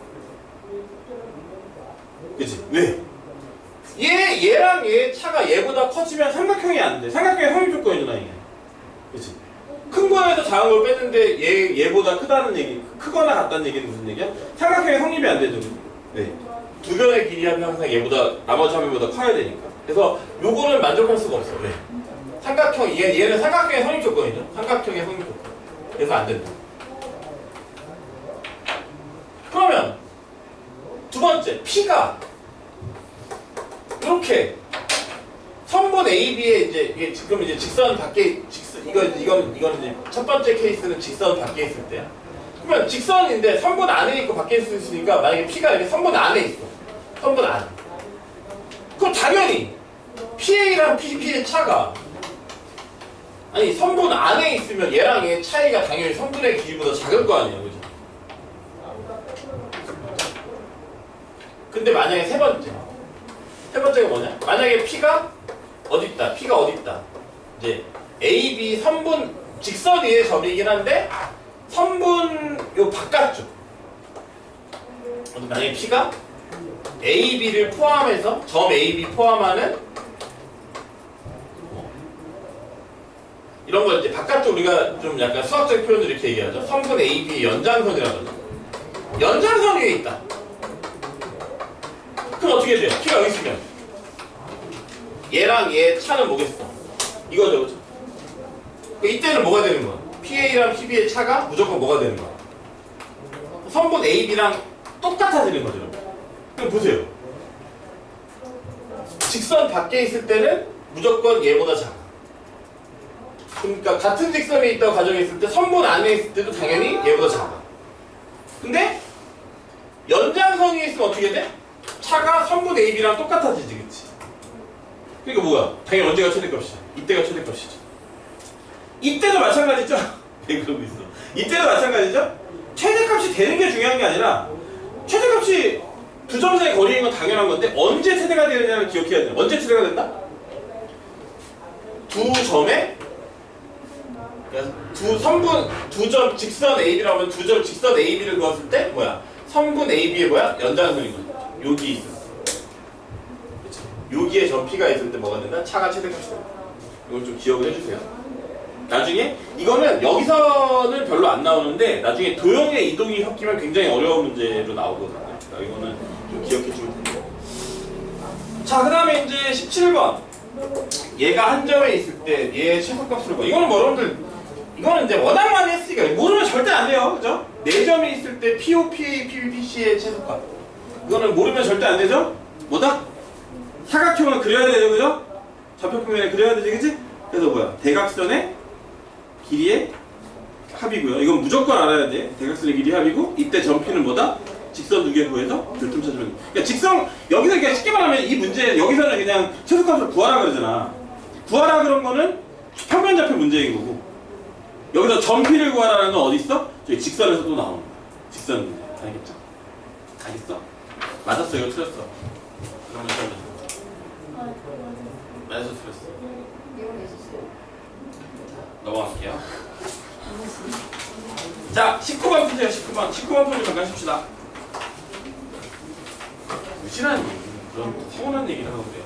그치? 왜? 얘랑 얘의 차가 얘보다 커지면 삼각형이 안 돼. 삼각형의 성립 조건이잖아, 이게. 그치? 큰 거에서 작은 걸 뺐는데 얘보다 크다는 얘기, 크거나 같다는 얘기는 무슨 얘기야? 삼각형의 성립이 안 되죠. 네. 두 변의 길이 하면 항상 얘보다, 나머지 화면보다 커야 되니까. 그래서 요거는 만족할 수가 없어. 왜? 얘는 삼각형의 성립 조건이죠. 삼각형의 성립 조건. 그래서 안 된다. 그러면 두 번째, P가 이렇게 선분 AB에 이제 지금 이제 직선 밖에 이건 이제 첫 번째 케이스는 직선 밖에 있을 때야. 그러면 직선인데 선분 안에 있고 밖에 있으니까 만약에 P가 이렇게 선분 안에 있어. 선분 안에. 그럼 당연히 PA랑 PB의 차가 아니 선분 안에 있으면 얘랑 얘의 차이가 당연히 선분의 길이보다 작을 거 아니야, 그죠? 근데 만약에 세 번째가 뭐냐? 만약에 P가 어디 있다? P가 어디 있다? 이제 A, B 선분 직선 위의 점이긴 한데 선분 요 바깥쪽. 만약에 P가 A, B를 포함해서 점 A, B 포함하는 이런 걸 이제 바깥쪽 우리가 좀 약간 수학적 표현으로 이렇게 얘기하죠. 선분 A, B 연장선이라고 하죠. 연장선 위에 있다. 그럼 어떻게 돼요? P가 여기 있으면 얘랑 얘 차는 뭐겠어? 이거죠, 그죠? 이때는 뭐가 되는 거야? PA랑 PB의 차가 무조건 뭐가 되는 거야? 선분 AB랑 똑같아지는 거죠. 그럼 보세요. 직선 밖에 있을 때는 무조건 얘보다 작아. 그러니까 같은 직선에 있다고 가정에 있을 때 선분 안에 있을 때도 당연히 얘보다 작아. 근데 연장선 위에 있으면 어떻게 돼? 차가 선분 AB랑 똑같아지지, 그치? 그러니까 뭐야? 당연히 언제가 최대값이야? 이때가 최대값이죠. 이때도 마찬가지죠? 왜 그러고 있어? 이때도 마찬가지죠? 최대값이 되는 게 중요한 게 아니라 최대값이 두 점 사이 거리인 건 당연한 건데 언제 최대가 되느냐를 기억해야 돼. 언제 최대가 된다? 두 점에 두 점 직선 AB라고 하면 두 점 직선 AB를 그었을 때 뭐야? 선분 AB의 뭐야? 연장선이거든. 여기 있었어. 그치? 여기에 점 P가 있을 때 뭐가 된다? 차가 최대값이 된다. 이걸 좀 기억을 해주세요. 나중에 이거는 여기서는 별로 안 나오는데 나중에 도형의 이동이 섞이면 굉장히 어려운 문제로 나오거든요. 그러니까 이거는 좀 기억해주면 돼요. 자, 그 다음에 이제 17번. 얘가 한 점에 있을 때 얘의 최소값을 봐. 이거는 뭐 여러분들 이거는 이제 워낙 많이 했으니까 모르면 절대 안 돼요. 그죠? 4점이 있을 때 PO, PA, PB, PC의 최소값. 이거는 모르면 절대 안 되죠? 뭐다? 사각형을 그려야 되죠, 그죠? 좌표평면에 그려야 되지, 그치? 그래서 뭐야? 대각선의 길이의 합이고요. 이건 무조건 알아야 돼. 대각선의 길이 합이고 이때 점 P는 뭐다? 직선 두 개 구해서 교점 찾으면 돼. 그러니까 직선 여기서 그냥 쉽게 말하면 이 문제 여기서는 그냥 최소값을 구하라 그러잖아. 구하라 그런 거는 평면 좌표 문제인 거고 여기서 점 P를 구하라는 건 어디 있어? 저기 직선에서 또 나오는 거야. 직선 문제. 알겠죠? 알겠어? 맞았어, 이거 틀렸어. 그러면 맞았어, 틀렸어. 넘어갈게요. 자, 19번 푸세요. 19번 푸는 잠깐 쉽시다. 무시라는 얘기, 그런 서운한 얘기를 하고 그래요.